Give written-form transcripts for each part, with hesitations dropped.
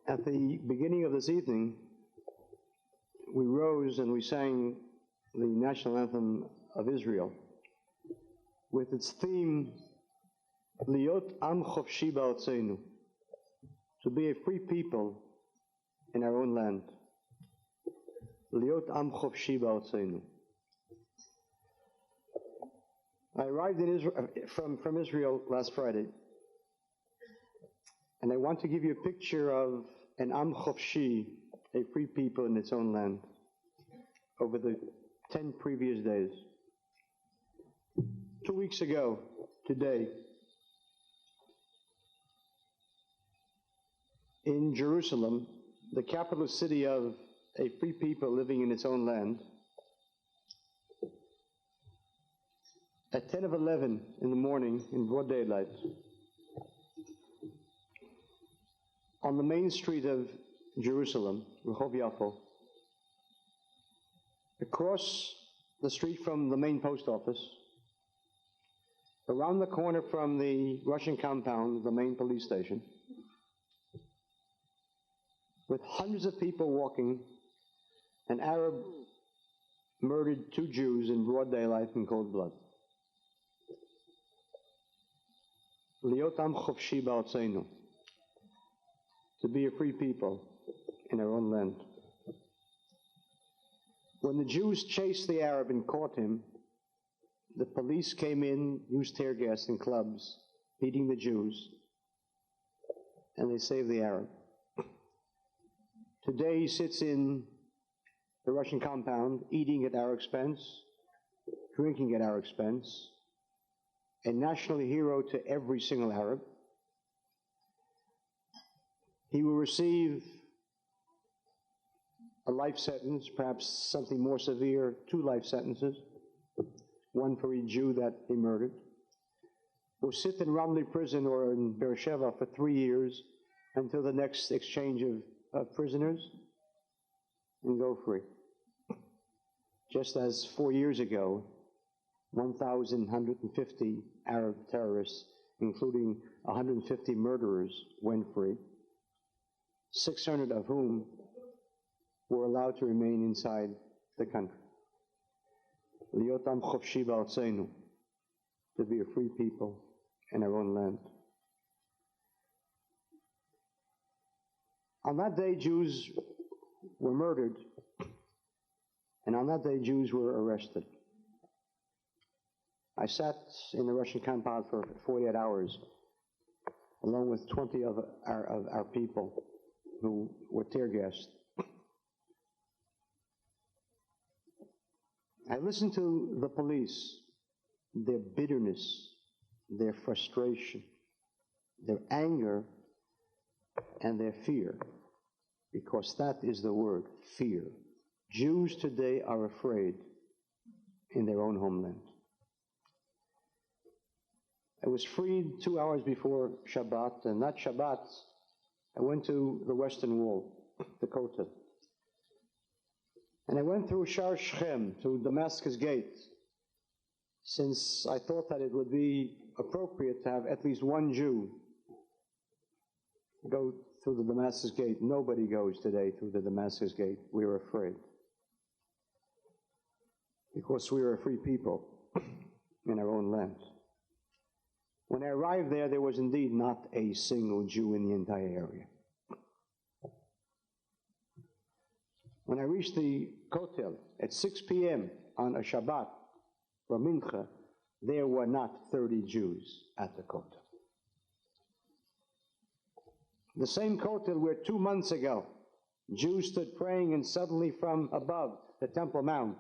At the beginning of this evening, we rose and we sang the national anthem of Israel with its theme, Liot Am Chofshi Ba'artzenu, to be a free people in our own land. Liot Am Chofshi Ba'artzenu. I arrived in Israel, from Israel last Friday, and I want to give you a picture of an Am Chofshi, a free people in its own land, over the 10 previous days. 2 weeks ago, today, in Jerusalem, the capital city of a free people living in its own land, at 10 of 11 in the morning, in broad daylight, on the main street of Jerusalem, Rehov Yafo, across the street from the main post office, around the corner from the Russian compound, the main police station, with hundreds of people walking, an Arab murdered 2 Jews in broad daylight in cold blood. Liot Am Chofshi Ba'artzenu, to be a free people in our own land. When the Jews chased the Arab and caught him, the police came in, used tear gas and clubs, beating the Jews, and they saved the Arab. Today he sits in the Russian compound, eating at our expense, drinking at our expense, a national hero to every single Arab. He will receive a life sentence, perhaps something more severe, 2 life sentences, one for each Jew that he murdered. Will sit in Ramleh prison or in Beersheba for 3 years until the next exchange of prisoners, and go free. Just as 4 years ago, 1,150 Arab terrorists, including 150 murderers, went free, 600 of whom were allowed to remain inside the country. Liot Am Chofshi Ba'artzenu, to be a free people in our own land. On that day, Jews were murdered, and on that day, Jews were arrested. I sat in the Russian compound for 48 hours, along with 20 of our people who were tear gassed. I listened to the police, their bitterness, their frustration, their anger, and their fear, because that is the word, fear. Jews today are afraid in their own homeland. I was freed 2 hours before Shabbat, and that Shabbat I went to the Western Wall, the Kotel. And I went through Shar Shechem, to Damascus Gate, since I thought that it would be appropriate to have at least one Jew go through the Damascus Gate. Nobody goes today through the Damascus Gate. We are afraid. Because we are a free people in our own land. When I arrived there, there was indeed not a single Jew in the entire area. When I reached the Kotel at 6 p.m. on a Shabbat, for Mincha, there were not 30 Jews at the Kotel. The same Kotel where 2 months ago, Jews stood praying, and suddenly from above the Temple Mount,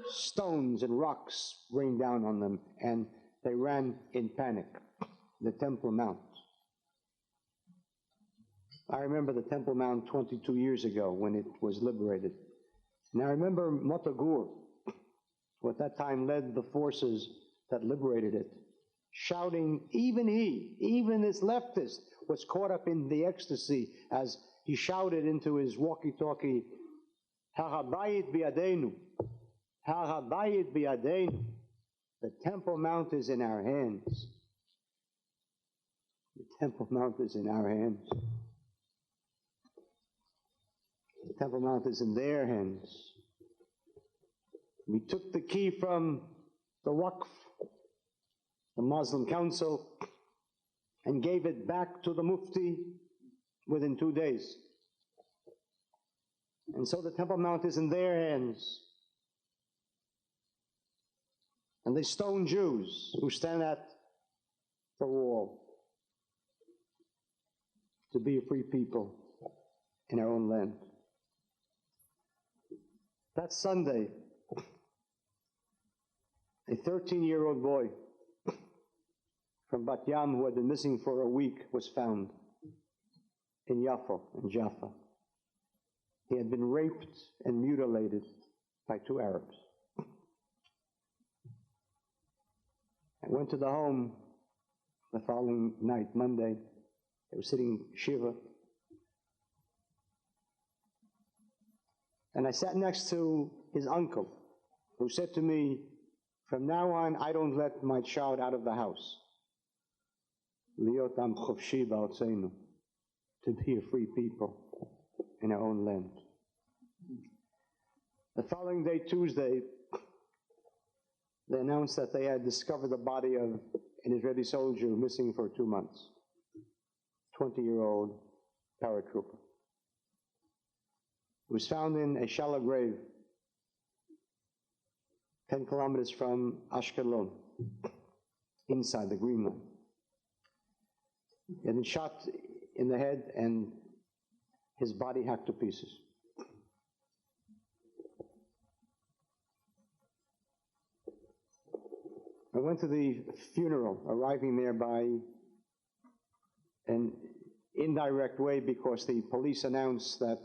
stones and rocks rained down on them, and they ran in panic. The Temple Mount. I remember the Temple Mount 22 years ago when it was liberated. And I remember Motagur, who at that time led the forces that liberated it, shouting, even this leftist, was caught up in the ecstasy as he shouted into his walkie-talkie, "Harabayit bi'adenu, Harabayit bi'adenu." The Temple Mount is in our hands. The Temple Mount is in our hands. The Temple Mount is in their hands. We took the key from the Waqf, the Muslim Council, and gave it back to the Mufti within 2 days. And so the Temple Mount is in their hands. And they stone Jews who stand at the wall to be a free people in our own land. That Sunday, a 13-year-old boy from Bat Yam who had been missing for a week was found in Jaffa. He had been raped and mutilated by 2 Arabs. I went to the home the following night, Monday. I was sitting Shiva. And I sat next to his uncle, who said to me, from now on, I don't let my child out of the house. Liot am chofshi ba'artzenu, to be a free people in our own land. The following day, Tuesday, they announced that they had discovered the body of an Israeli soldier missing for 2 months. 20-year-old paratrooper. He was found in a shallow grave 10 kilometers from Ashkelon, inside the Green Line. He had been shot in the head and his body hacked to pieces. I went to the funeral, arriving there by an indirect way because the police announced that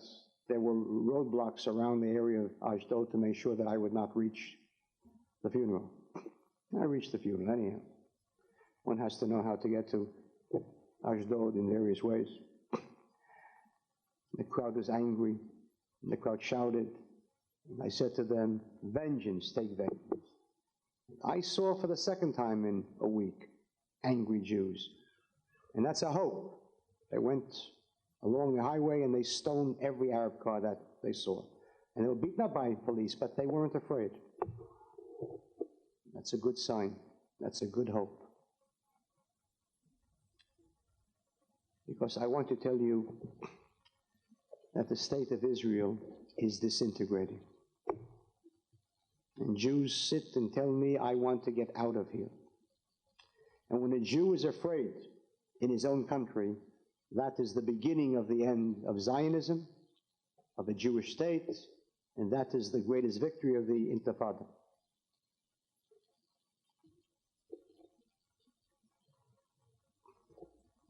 there were roadblocks around the area of Ashdod to make sure that I would not reach the funeral. I reached the funeral anyhow. One has to know how to get to Ashdod in various ways. The crowd was angry. The crowd shouted. I said to them, vengeance, take vengeance. I saw for the second time in a week angry Jews. And that's a hope. They went along the highway and they stoned every Arab car that they saw. And they were beaten up by police, but they weren't afraid. That's a good sign. That's a good hope. Because I want to tell you that the state of Israel is disintegrating. And Jews sit and tell me, I want to get out of here. And when a Jew is afraid in his own country, that is the beginning of the end of Zionism, of a Jewish state, and that is the greatest victory of the Intifada.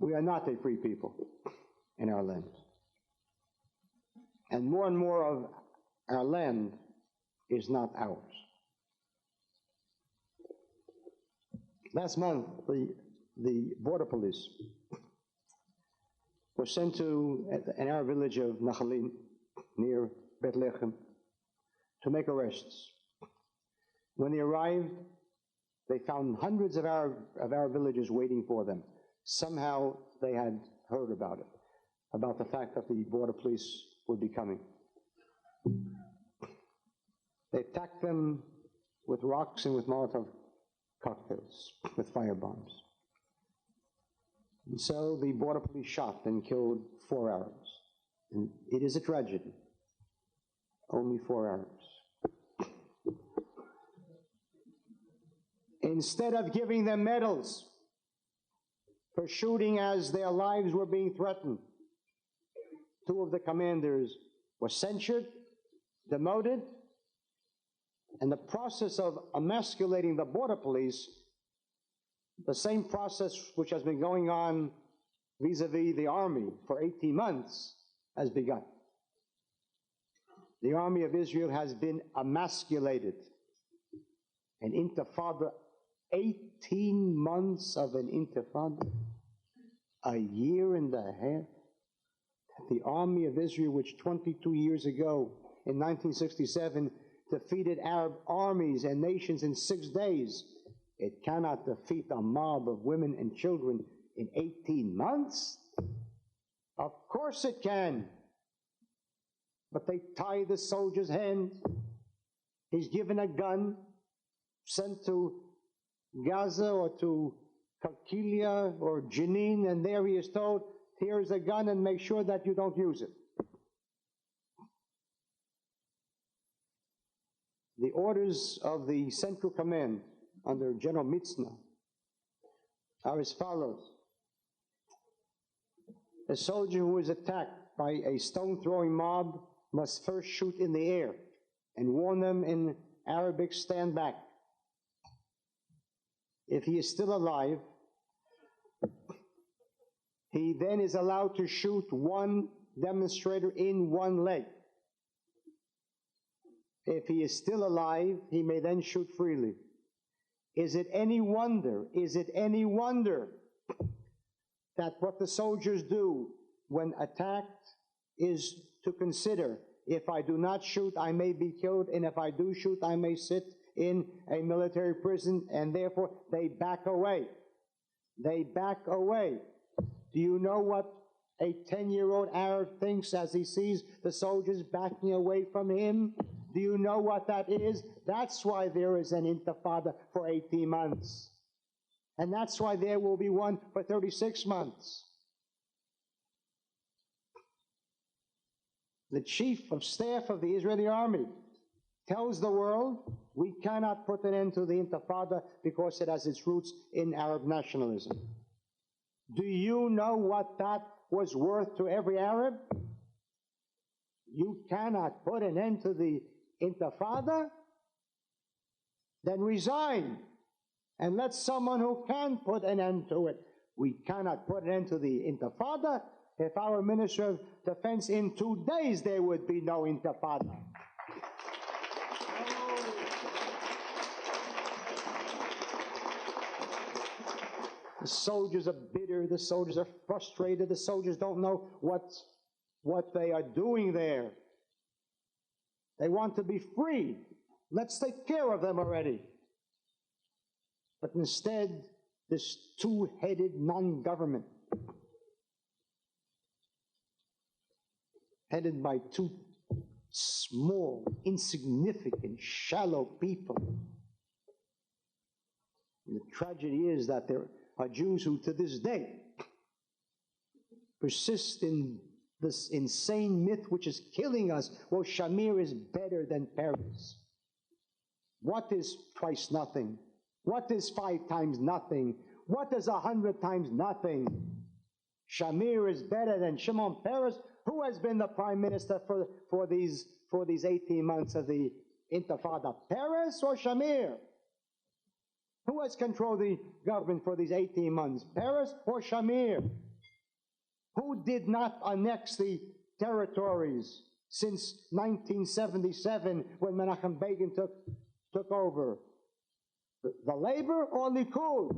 We are not a free people in our land. And more of our land is not ours. Last month, the border police were sent to an Arab village of Nachalim, near Bethlehem, to make arrests. When they arrived, they found hundreds of Arab villagers waiting for them. Somehow they had heard about it, about the fact that the border police would be coming. They attacked them with rocks and with Molotov cocktails, with fire bombs. And so the border police shot and killed 4 Arabs. And it is a tragedy. Only 4 Arabs. Instead of giving them medals for shooting as their lives were being threatened, 2 of the commanders were censured, demoted, and the process of emasculating the border police, the same process which has been going on vis-a-vis the army for 18 months, has begun. The army of Israel has been emasculated. An intifada, 18 months of an intifada, a year and a half. The army of Israel, which 22 years ago, in 1967, defeated Arab armies and nations in 6 days, it cannot defeat a mob of women and children in 18 months? Of course it can. But they tie the soldier's hand. He's given a gun, sent to Gaza or to Kalkilia or Jenin, and there he is told, here's a gun and make sure that you don't use it. The orders of the Central Command under General Mitzna are as follows. A soldier who is attacked by a stone-throwing mob must first shoot in the air and warn them in Arabic, stand back. If he is still alive, he then is allowed to shoot one demonstrator in one leg. If he is still alive, he may then shoot freely. Is it any wonder that what the soldiers do when attacked is to consider, if I do not shoot, I may be killed, and if I do shoot, I may sit in a military prison, and therefore they back away. They back away. Do you know what a 10-year-old Arab thinks as he sees the soldiers backing away from him? Do you know what that is? That's why there is an intifada for 18 months. And that's why there will be one for 36 months. The chief of staff of the Israeli army tells the world, we cannot put an end to the intifada because it has its roots in Arab nationalism. Do you know what that was worth to every Arab? You cannot put an end to the intifada? Then resign and let someone who can put an end to it. We cannot put an end to the intifada. If our Minister of Defense in 2 days, there would be no intifada. The soldiers are bitter, the soldiers are frustrated, the soldiers don't know what they are doing there. They want to be free. Let's take care of them already. But instead, this two-headed non-government, headed by two small, insignificant, shallow people. And the tragedy is that there are Jews who to this day persist in this insane myth which is killing us. Well, Shamir is better than Paris. What is twice nothing? What is 5 times nothing? What is 100 times nothing? Shamir is better than Shimon Peres. Who has been the prime minister for these 18 months of the Intifada? Peres or Shamir? Who has controlled the government for these 18 months? Peres or Shamir? Who did not annex the territories since 1977 when Menachem Begin took over? The Labor or Likud?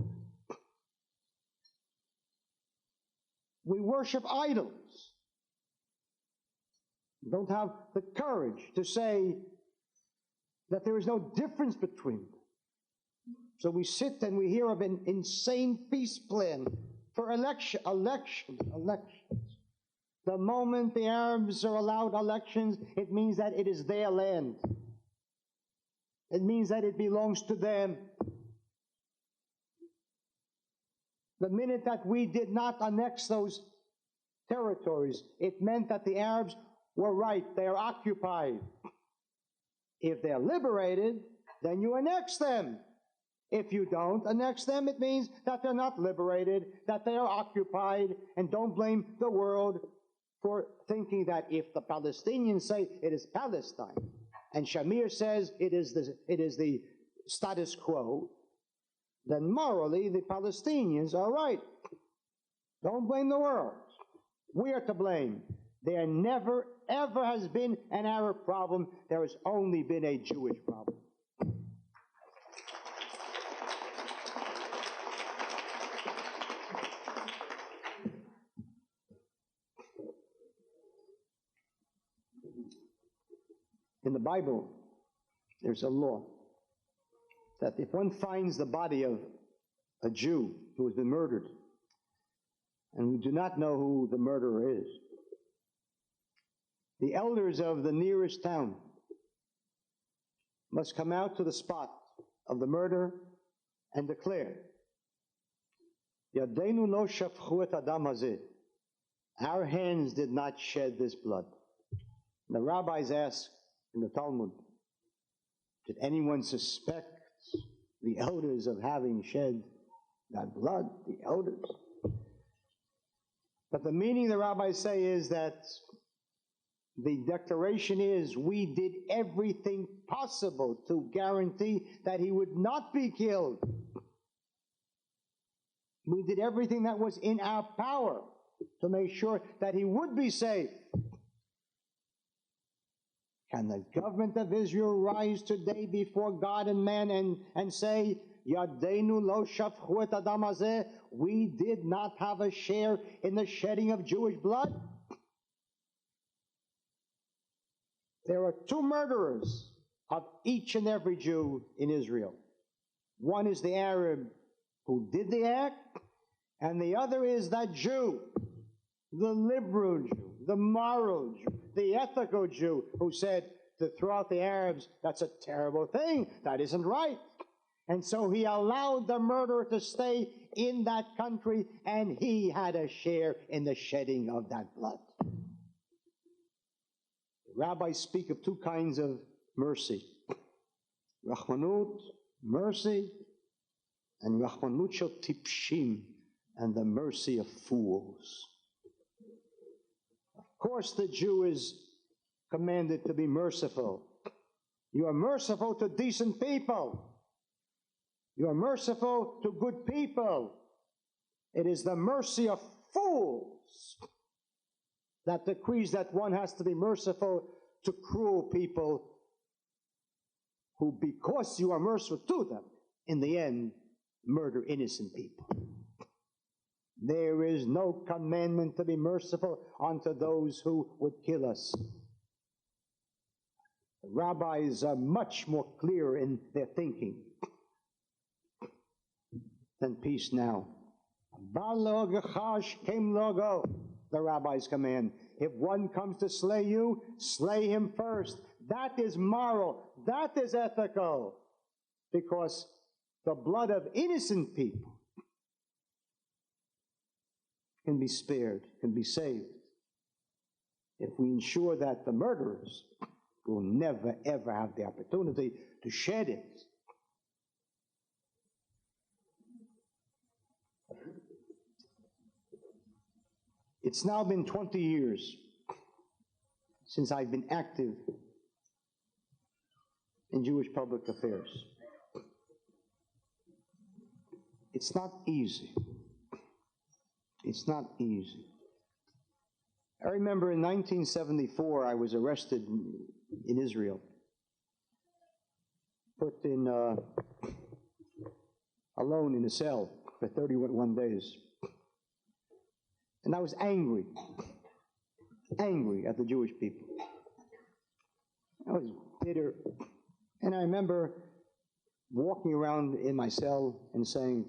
We worship idols. Don't have the courage to say that there is no difference between them. So we sit and we hear of an insane peace plan for elections. The moment the Arabs are allowed elections, it means that it is their land. It means that it belongs to them. The minute that we did not annex those territories, it meant that the Arabs were right. They are occupied. If they're liberated, then you annex them. If you don't annex them, it means that they're not liberated, that they are occupied, and don't blame the world for thinking that if the Palestinians say it is Palestine, and Shamir says it is the status quo, then morally the Palestinians are right. Don't blame the world. We are to blame. There never, ever has been an Arab problem. There has only been a Jewish problem. In the Bible, there's a law that if one finds the body of a Jew who has been murdered, and we do not know who the murderer is, the elders of the nearest town must come out to the spot of the murder and declare, Yadeinu lo shafchu et adam hazeh. Our hands did not shed this blood. The rabbis ask in the Talmud, did anyone suspect the elders of having shed that blood? The elders? But the meaning the rabbis say is that the declaration is, we did everything possible to guarantee that he would not be killed. We did everything that was in our power to make sure that he would be safe. Can the government of Israel rise today before God and man and say, Yadeinu lo shafchu et adam hazeh, we did not have a share in the shedding of Jewish blood? There are two murderers of each and every Jew in Israel. One is the Arab who did the act, and the other is that Jew, the liberal Jew, the moral Jew, the ethical Jew, who said to throw out the Arabs, that's a terrible thing, that isn't right. And so he allowed the murderer to stay in that country, and he had a share in the shedding of that blood. The rabbis speak of two kinds of mercy. Rachmanut, mercy, and Rachmanut shel tipshim, and the mercy of fools. Of course, the Jew is commanded to be merciful. You are merciful to decent people. You are merciful to good people. It is the mercy of fools that decrees that one has to be merciful to cruel people who, because you are merciful to them, in the end, murder innocent people. There is no commandment to be merciful unto those who would kill us. The rabbis are much more clear in their thinking than peace now. The rabbis command, if one comes to slay you, slay him first. That is moral. That is ethical. Because the blood of innocent people can be spared, can be saved, if we ensure that the murderers will never, ever have the opportunity to shed it. It's now been 20 years since I've been active in Jewish public affairs. It's not easy. It's not easy. I remember in 1974, I was arrested in Israel, put in alone in a cell for 31 days. And I was angry at the Jewish people. I was bitter. And I remember walking around in my cell and saying,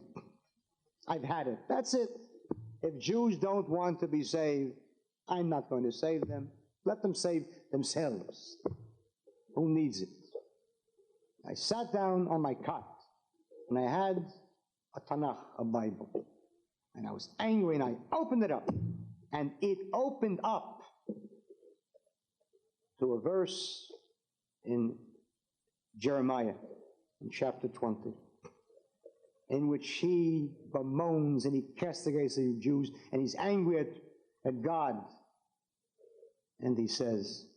I've had it. That's it. If Jews don't want to be saved, I'm not going to save them. Let them save themselves. Who needs it? I sat down on my cot, and I had a Tanakh, a Bible. And I was angry, and I opened it up. And it opened up to a verse in Jeremiah, in chapter 20, in which he bemoans and he castigates the Jews, and he's angry at God. And he says,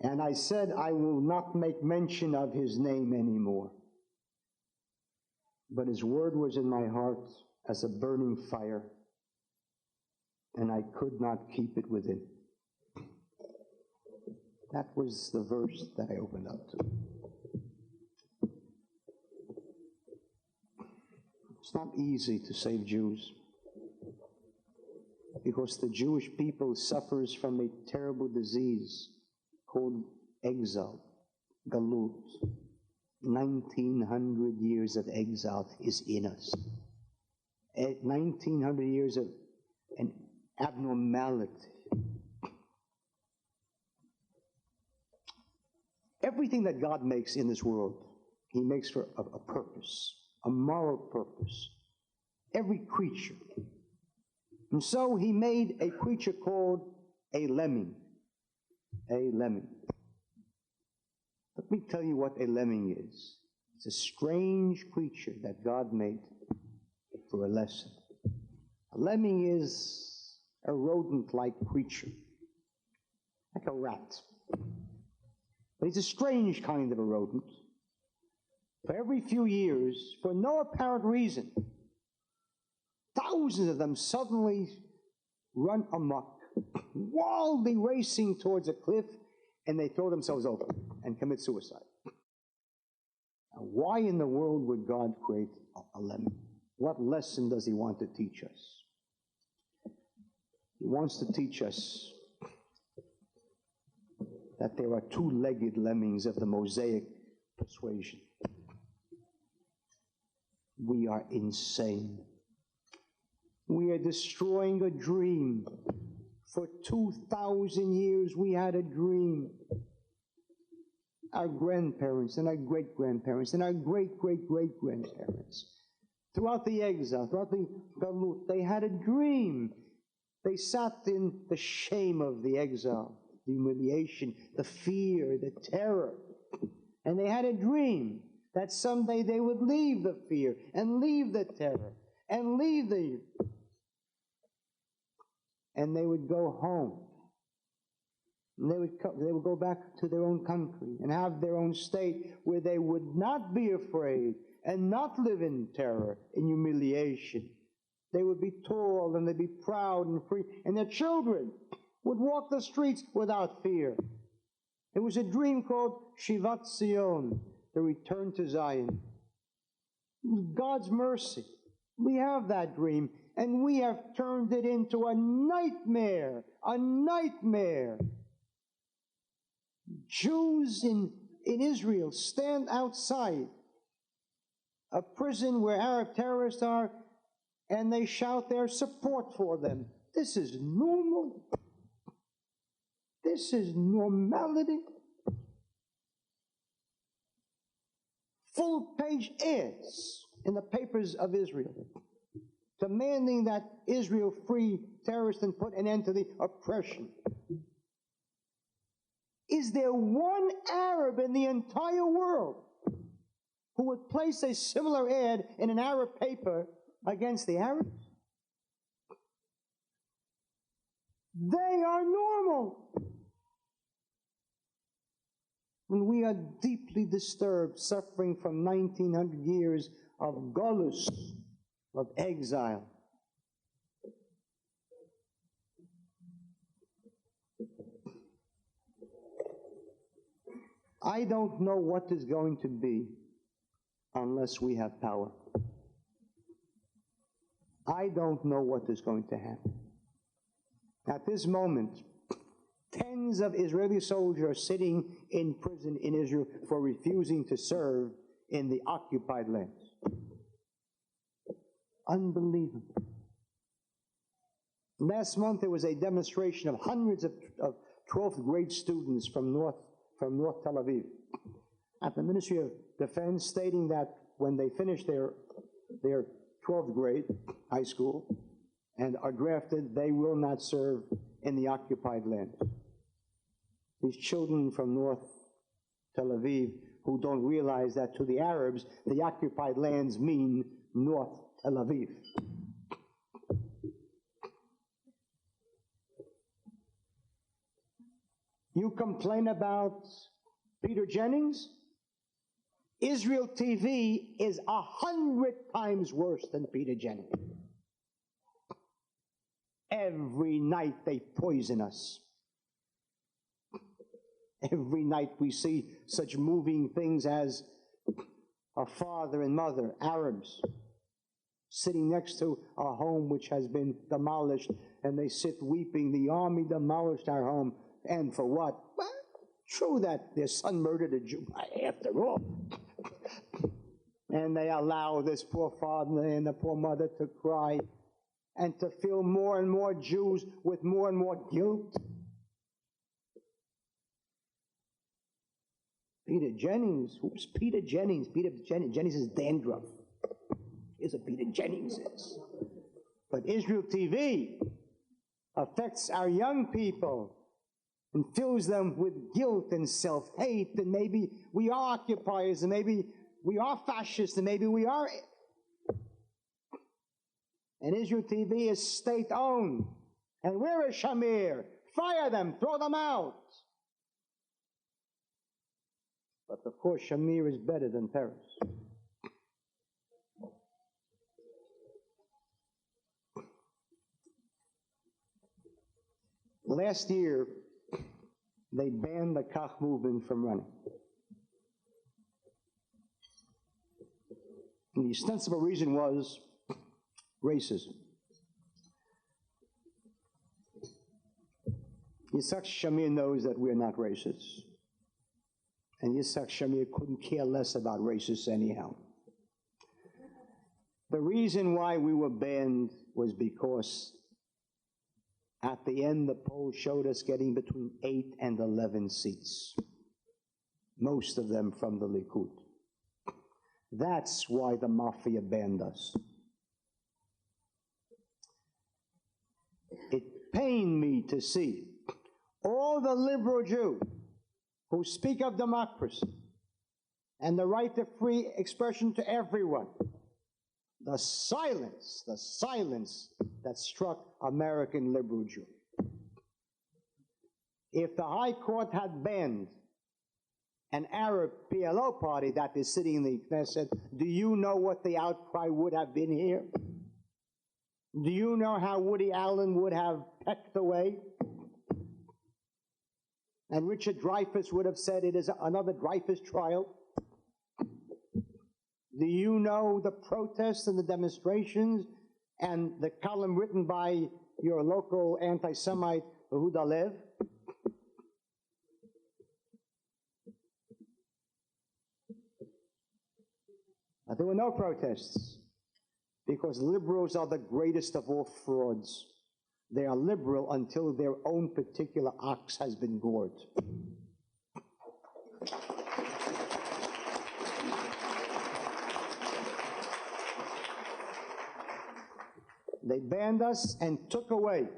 and I said, I will not make mention of his name anymore. But his word was in my heart as a burning fire, and I could not keep it within. That was the verse that I opened up to. It's not easy to save Jews, because the Jewish people suffers from a terrible disease called exile, galut. 1900 years of exile is in us. 1900 years of an abnormality, Everything that God makes in this world, He makes for a purpose, a moral purpose. Every creature. And so He made a creature called a lemming. A lemming. Let me tell you what a lemming is. It's a strange creature that God made for a lesson. A lemming is a rodent-like creature, like a rat. But he's a strange kind of a rodent. For every few years, for no apparent reason, thousands of them suddenly run amok, wildly racing towards a cliff, and they throw themselves over and commit suicide. Now, why in the world would God create a lemming? What lesson does He want to teach us? He wants to teach us that there are two-legged lemmings of the Mosaic persuasion. We are insane. We are destroying a dream. For 2,000 years we had a dream. Our grandparents and our great-grandparents and our great-great-great-grandparents, throughout the exile, throughout the galut, they had a dream. They sat in the shame of the exile, the humiliation, the fear, the terror. And they had a dream that someday they would leave the fear and leave the terror and leave the... and they would go home. And they would go back to their own country and have their own state where they would not be afraid and not live in terror and humiliation. They would be tall and they'd be proud and free. And their children would walk the streets without fear. It was a dream called Shivat Zion, the return to Zion. God's mercy. We have that dream, and we have turned it into a nightmare. A nightmare. Jews in Israel stand outside a prison where Arab terrorists are, and they shout their support for them. This is normal. This is normality. Full-page ads in the papers of Israel, demanding that Israel free terrorists and put an end to the oppression. Is there one Arab in the entire world who would place a similar ad in an Arab paper against the Arabs? They are normal. And we are deeply disturbed, suffering from 1900 years of galus, of exile. I don't know what is going to be unless we have power. I don't know what is going to happen. At this moment, tens of Israeli soldiers are sitting in prison in Israel for refusing to serve in the occupied lands. Unbelievable. Last month there was a demonstration of hundreds of 12th grade students from North Tel Aviv at the Ministry of Defense, stating that when they finish their 12th grade high school and are drafted, they will not serve in the occupied land. These children from North Tel Aviv who don't realize that to the Arabs, the occupied lands mean North Tel Aviv. You complain about Peter Jennings? Israel TV is 100 times worse than Peter Jennings. Every night they poison us. Every night we see such moving things as a father and mother, Arabs, sitting next to a home which has been demolished, and they sit weeping, the army demolished our home. And for what? Well, true that their son murdered a Jew, after all. And they allow this poor father and the poor mother to cry. and to fill more and more Jews with more and more guilt? Peter Jennings. Who's Peter Jennings? Jennings is dandruff. Here's what Peter Jennings is. But Israel TV affects our young people and fills them with guilt and self-hate, and maybe we are occupiers, and maybe we are fascists, and maybe we are... And Israel TV is state-owned. And where is Shamir? Fire them, throw them out. But of course, Shamir is better than Peres. Last year, they banned the Kach movement from running. And the ostensible reason was racism. Yitzhak Shamir knows that we're not racist. And Yitzhak Shamir couldn't care less about racists anyhow. The reason why we were banned was because at the end the poll showed us getting between 8 and 11 seats. Most of them from the Likud. That's why the mafia banned us. It pained me to see all the liberal Jews who speak of democracy and the right to free expression to everyone, the silence that struck American liberal Jews. If the High Court had banned an Arab PLO party that is sitting in the Knesset, do you know what the outcry would have been here? Do you know how Woody Allen would have pecked away? And Richard Dreyfuss would have said it is another Dreyfuss trial? Do you know the protests and the demonstrations and the column written by your local anti-Semite, Yehuda Lev? But there were no protests, because liberals are the greatest of all frauds. They are liberal until their own particular ox has been gored. They banned us and took away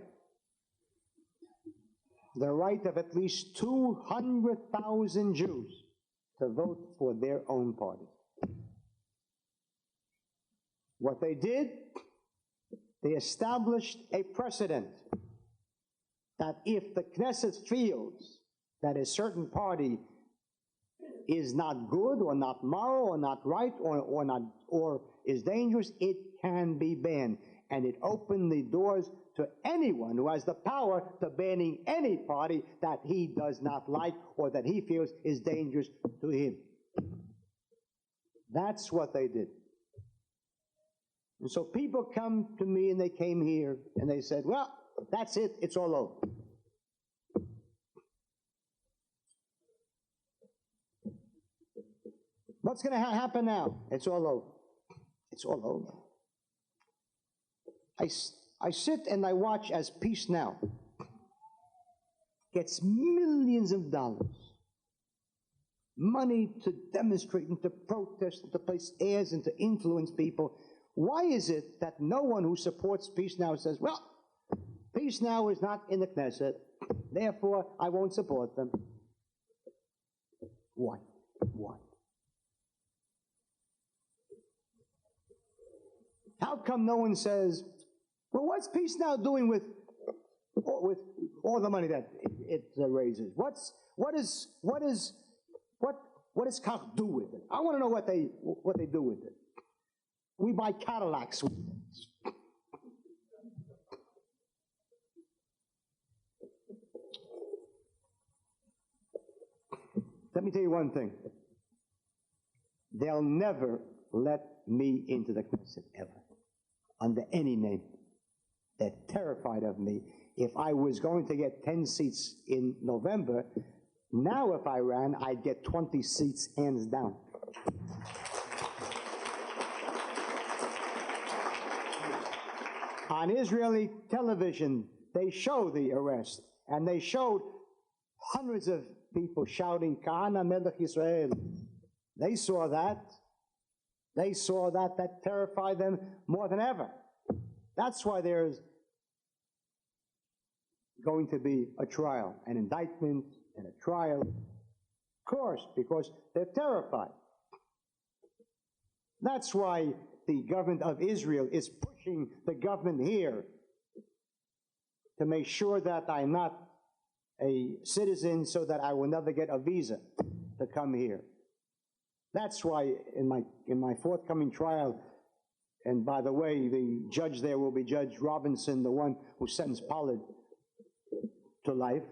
the right of at least 200,000 Jews to vote for their own party. What they did, they established a precedent that if the Knesset feels that a certain party is not good or not moral or not right or is dangerous, it can be banned. And it opened the doors to anyone who has the power to banning any party that he does not like or that he feels is dangerous to him. That's what they did. And so people come to me, and they came here, and they said, well, that's it, it's all over. What's going to happen now? It's all over. It's all over. I sit and I watch as Peace Now gets millions of dollars, money to demonstrate and to protest and to place ads and to influence people. Why is it that no one who supports Peace Now says, well, Peace Now is not in the Knesset, therefore I won't support them? Why? Why? How come no one says, well, what's Peace Now doing with all the money that it raises? What does Kach do with it? I want to know what they do with it. We buy Cadillacs with it. Let me tell you one thing. They'll never let me into the Knesset ever, under any name. They're terrified of me. If I was going to get 10 seats in November, now if I ran, I'd get 20 seats hands down. On Israeli television, they show the arrest, and they showed hundreds of people shouting, Kahane Melech Israel. They saw that. They saw that. That terrified them more than ever. That's why there's going to be a trial, an indictment and a trial. Of course, because they're terrified. That's why the government of Israel is pushing the government here to make sure that I'm not a citizen so that I will never get a visa to come here. That's why in my forthcoming trial, and by the way, the judge there will be Judge Robinson, the one who sentenced Pollard to life.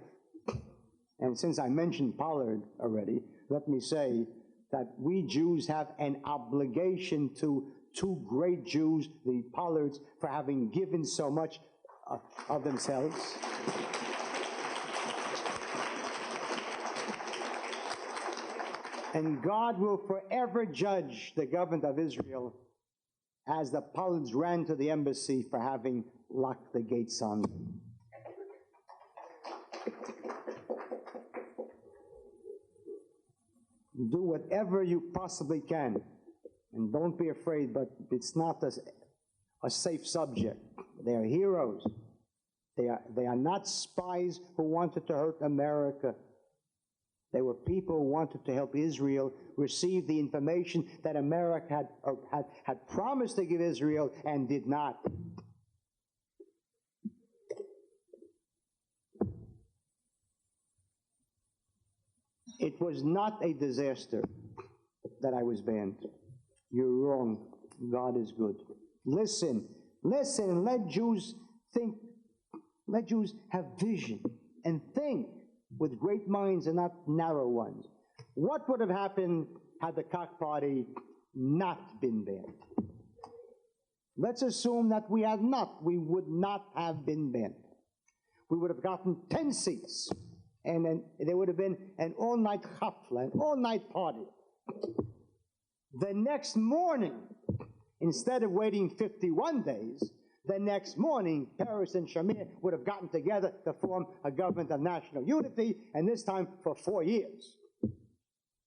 And since I mentioned Pollard already, let me say that we Jews have an obligation to two great Jews, the Pollards, for having given so much of themselves. And God will forever judge the government of Israel as the Pollards ran to the embassy for having locked the gates on them. Do whatever you possibly can, and don't be afraid, but it's not a safe subject. They are heroes. They are not spies who wanted to hurt America. They were people who wanted to help Israel receive the information that America had promised to give Israel and did not. It was not a disaster that I was banned. You're wrong. God is good. Listen, let Jews think. Let Jews have vision and think with great minds and not narrow ones. What would have happened had the Koch party not been banned? Let's assume that we would not have been banned. We would have gotten 10 seats. And then there would have been an all-night chafla, an all-night party. The next morning, instead of waiting 51 days, the next morning, Peres and Shamir would have gotten together to form a government of national unity, and this time for 4 years.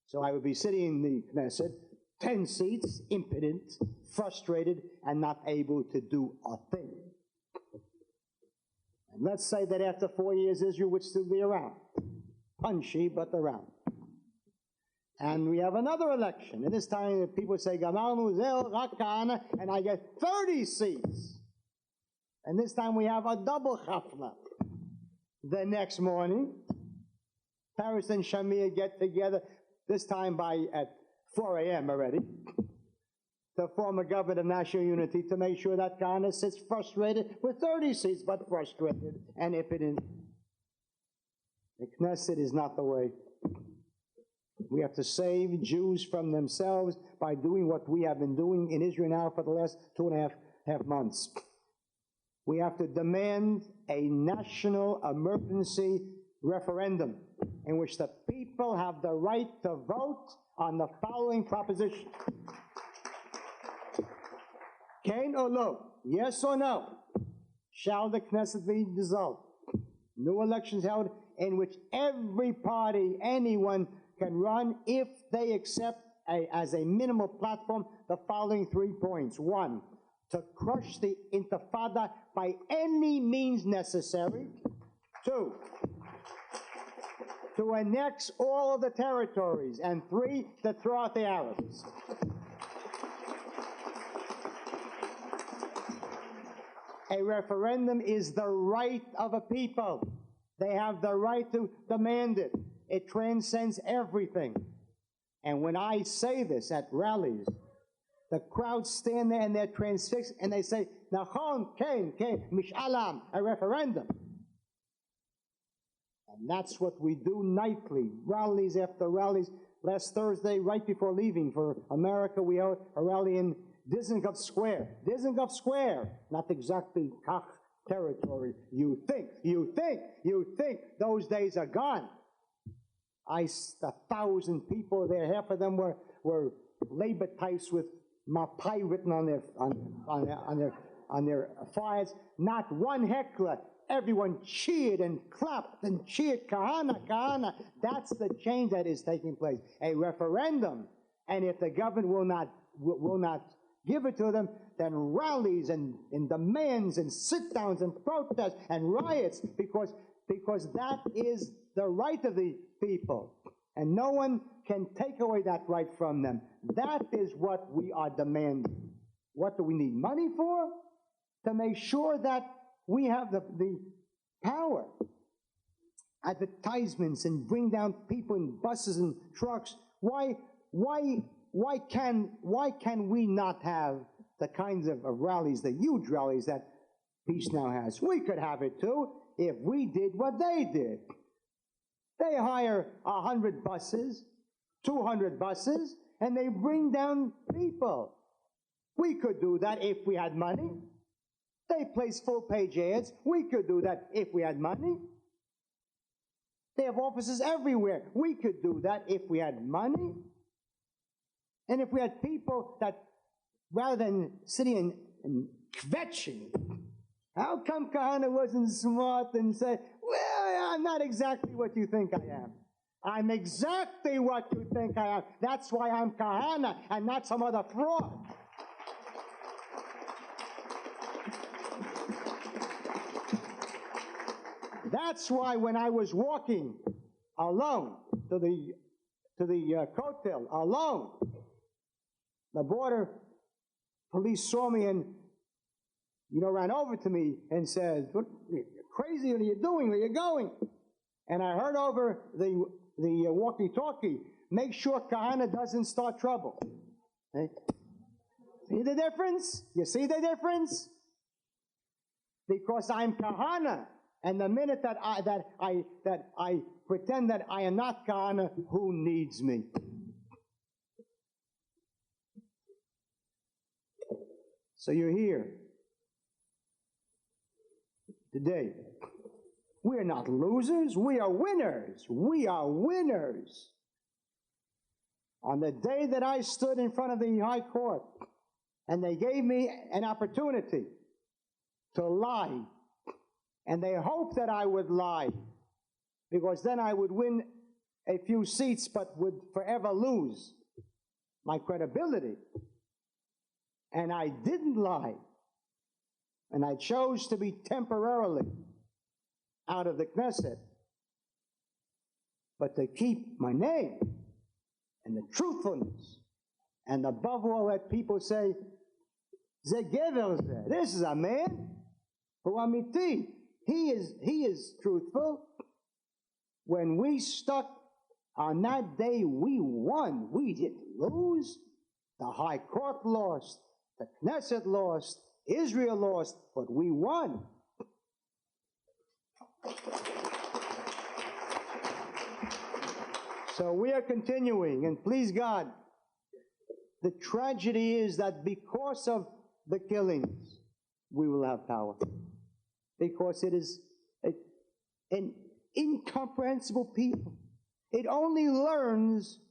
So I would be sitting in the Knesset, 10 seats, impotent, frustrated, and not able to do a thing. And let's say that after 4 years, Israel would still be around. Punchy, but around. And we have another election. And this time, people say, Gamalnu zel rak kahane, and I get 30 seats. And this time, we have a double chafla. The next morning, Peres and Shamir get together, this time at 4 a.m. already, to form a government of national unity to make sure that Kahane sits frustrated with 30 seats, but frustrated and impotent. The Knesset is not the way. We have to save Jews from themselves by doing what we have been doing in Israel now for the last 2.5 months. We have to demand a national emergency referendum in which the people have the right to vote on the following proposition. Kain or lo, yes or no, shall the Knesset be dissolved? New elections held in which every party, anyone, can run if they accept as a minimal platform the following 3 points. 1, to crush the intifada by any means necessary. 2, to annex all of the territories. And 3, to throw out the Arabs. A referendum is the right of a people. They have the right to demand it. It transcends everything. And when I say this at rallies, the crowds stand there and they're transfixed and they say, Nachon, Kain, Mish'alam, a referendum. And that's what we do nightly, rallies after rallies. Last Thursday, right before leaving for America, we held a rally in Dizengoff Square. Dizengoff Square, not exactly Koch territory. You think. Those days are gone. 1,000 people there. Half of them were labor types with Mapai written on on their fires, not one heckler. Everyone cheered and clapped and cheered, Kahane, Kahane. That's the change that is taking place. A referendum. And if the government will not give it to them, then rallies and demands and sit-downs and protests and riots, because that is the right of the people. And no one can take away that right from them. That is what we are demanding. What do we need money for? To make sure that we have the power. Advertisements and bring down people in buses and trucks. Why can we not have the kinds of rallies, the huge rallies that Peace Now has? We could have it too if we did what they did. They hire 100 buses, 200 buses, and they bring down people. We could do that if we had money. They place full-page ads. We could do that if we had money. They have offices everywhere. We could do that if we had money. And if we had people that, rather than sitting and kvetching, how come Kahane wasn't smart and said, well, I'm not exactly what you think I am. I'm exactly what you think I am. That's why I'm Kahane and not some other fraud. That's why when I was walking alone to the hotel, alone, the border police saw me and, ran over to me and said, "What, you're crazy? What are you doing? Where are you going?" And I heard over the walkie-talkie, "Make sure Kahane doesn't start trouble." Hey? See the difference? You see the difference? Because I'm Kahane. And the minute that I pretend that I am not Kahane, who needs me? So you're here today. We're not losers. We are winners. We are winners. On the day that I stood in front of the High Court and they gave me an opportunity to lie, and they hoped that I would lie, because then I would win a few seats but would forever lose my credibility. And I didn't lie. And I chose to be temporarily out of the Knesset, but to keep my name and the truthfulness. And above all, let people say, "Ze gever ze." This is a man who amiti. He is truthful. When we stuck on that day, we won. We didn't lose. The High Court lost. The Knesset lost. Israel lost. But we won. So we are continuing. And please God, the tragedy is that because of the killings, we will have power. Because it is an incomprehensible people. It only learns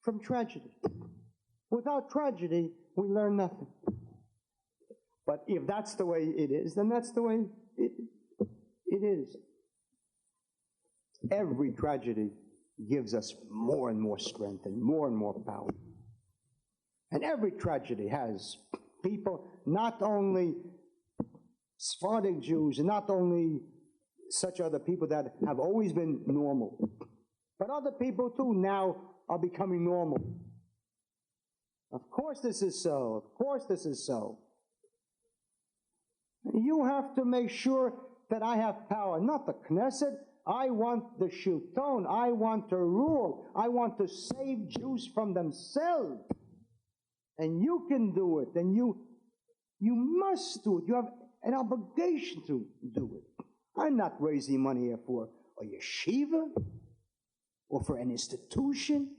from tragedy. Without tragedy, we learn nothing. But if that's the way it is, then that's the way it is. Every tragedy gives us more and more strength and more power. And every tragedy has people, not only Sephardic Jews, and not only such other people that have always been normal, but other people too now are becoming normal. Of course this is so. Of course this is so. You have to make sure that I have power, not the Knesset. I want the Shilton. I want to rule. I want to save Jews from themselves. And you can do it. And you must do it. You have an obligation to do it. I'm not raising money here for a yeshiva or for an institution.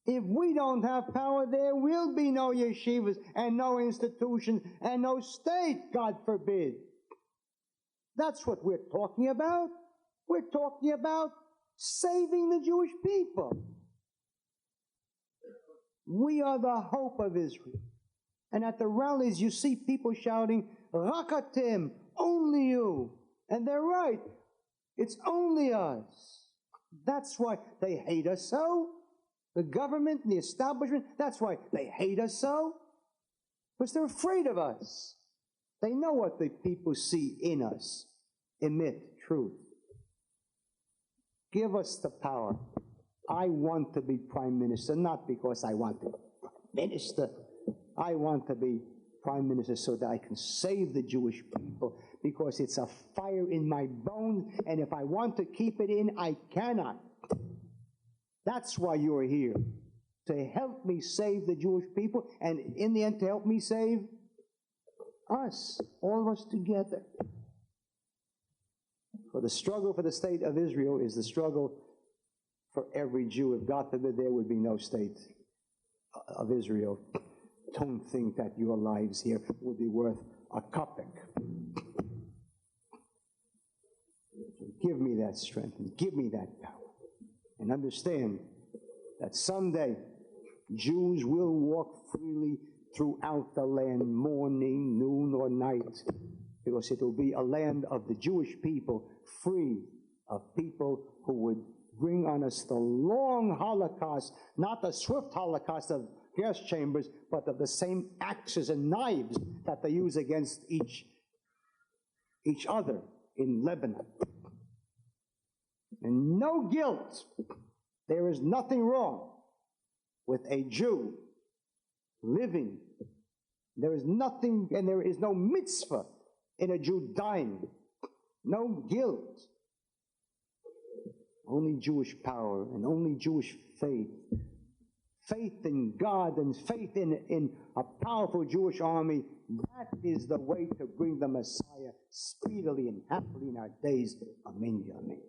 If we don't have power, there will be no yeshivas and no institutions and no state, God forbid. That's what we're talking about. We're talking about saving the Jewish people. We are the hope of Israel. And at the rallies, you see people shouting, Rakatim, only you. And they're right. It's only us. That's why they hate us so. The government and the establishment, that's why they hate us so. Because they're afraid of us. They know what the people see in us. Emit truth. Give us the power. I want to be prime minister, not because I want to be prime minister. I want to be prime minister so that I can save the Jewish people, because it's a fire in my bones, and if I want to keep it in, I cannot. That's why you're here, to help me save the Jewish people, and in the end, to help me save us, all of us together. For the struggle for the state of Israel is the struggle for every Jew. If God forbid there would be no state of Israel, don't think that your lives here would be worth a kopeck. Give me that strength and give me that power. And understand that someday Jews will walk freely throughout the land, morning, noon, or night, because it will be a land of the Jewish people, free of people who would bring on us the long Holocaust, not the swift Holocaust of gas chambers, but of the same axes and knives that they use against each other in Lebanon. And no guilt. There is nothing wrong with a Jew living. There is nothing, and there is no mitzvah in a Jew dying. No guilt. Only Jewish power and only Jewish faith. Faith in God and faith in a powerful Jewish army. That is the way to bring the Messiah speedily and happily in our days. Amen. Amen.